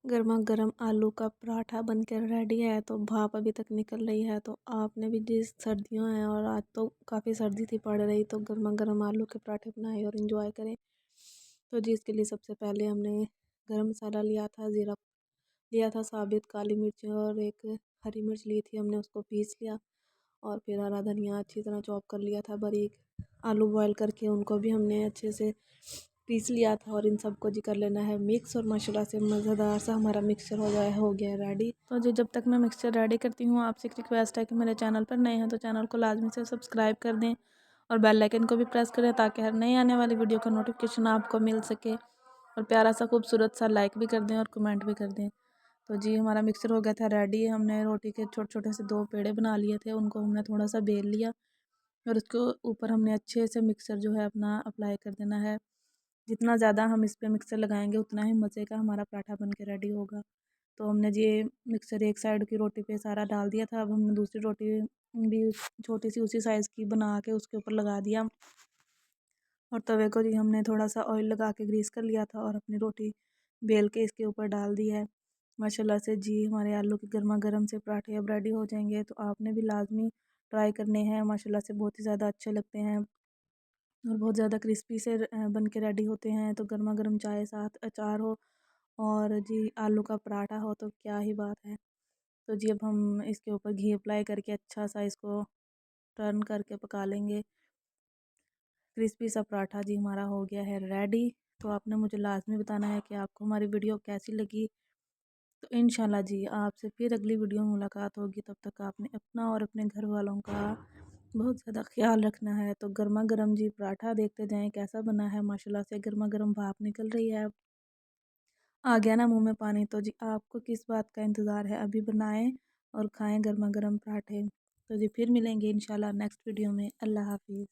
गर्मा गर्म आलू का पराठा बनकर रेडी है। तो भाप अभी तक निकल रही है। तो आपने भी, जिस सर्दियों हैं और आज तो काफ़ी सर्दी थी पड़ रही, तो गर्मा गर्म आलू के पराठे बनाए और इंजॉय करें। तो जी इसके लिए सबसे पहले हमने गरम मसाला लिया था, ज़ीरा लिया था, साबित काली मिर्च और एक हरी मिर्च ली थी, हमने उसको पीस लिया। और फिर हरा धनिया अच्छी तरह चॉप कर लिया था बारीक। आलू बॉयल करके उनको भी हमने अच्छे से पीस लिया था। और इन सबको जी कर लेना है मिक्स, और माशाल्लाह से मज़ेदार सा हमारा मिक्सचर हो गया रेडी। तो जी जब तक मैं मिक्सचर रेडी करती हूँ, आपसे एक रिक्वेस्ट है कि मेरे चैनल पर नए हैं तो चैनल को लाजमी से सब्सक्राइब कर दें और बेल आइकन को भी प्रेस करें, ताकि हर नई आने वाली वीडियो का नोटिफिकेशन आपको मिल सके। और प्यारा सा खूबसूरत सा लाइक भी कर दें और कमेंट भी कर दें। तो जी हमारा मिक्सचर हो गया था रेडी। हमने रोटी के छोटे छोटे से 2 पेड़े बना लिए थे, उनको हमने थोड़ा सा बेल लिया और उसके ऊपर हमने अच्छे से मिक्सचर जो है अपना अप्लाई कर देना है। जितना ज़्यादा हम इस पे मिक्सचर लगाएंगे उतना ही मज़े का हमारा पराठा बन के रेडी होगा। तो हमने जी मिक्सचर एक साइड की रोटी पे सारा डाल दिया था। अब हमने दूसरी रोटी भी छोटी सी उसी साइज़ की बना के उसके ऊपर लगा दिया। और तवे को जी हमने थोड़ा सा ऑयल लगा के ग्रीस कर लिया था और अपनी रोटी बेल के इसके ऊपर डाल दी है। माशाल्लाह से जी हमारे आलू के गर्मा गर्म से पराठे अब रेडी हो जाएंगे। तो आपने भी लाजमी ट्राई करने हैं, माशाल्लाह से बहुत ही ज़्यादा अच्छे लगते हैं और बहुत ज़्यादा क्रिस्पी से बन के रेडी होते हैं। तो गर्मा गर्म चाय साथ अचार हो और जी आलू का पराठा हो तो क्या ही बात है। तो जी अब हम इसके ऊपर घी अप्लाई करके अच्छा सा इसको टर्न करके पका लेंगे। क्रिस्पी सा पराठा जी हमारा हो गया है रेडी। तो आपने मुझे लाजमी बताना है कि आपको हमारी वीडियो कैसी लगी। तो इंशाल्लाह जी आपसे फिर अगली वीडियो में मुलाकात होगी। तब तक आपने अपना और अपने घर वालों का बहुत ज़्यादा ख्याल रखना है। तो गर्मा गर्म जी पराठा देखते जाएं कैसा बना है। माशाल्लाह से गर्मा गर्म भाप निकल रही है, आ गया ना मुंह में पानी। तो जी आपको किस बात का इंतज़ार है, अभी बनाएं और खाएं गर्मा गर्म पराठे। तो जी फिर मिलेंगे इंशाल्लाह नेक्स्ट वीडियो में। अल्लाह हाफिज़।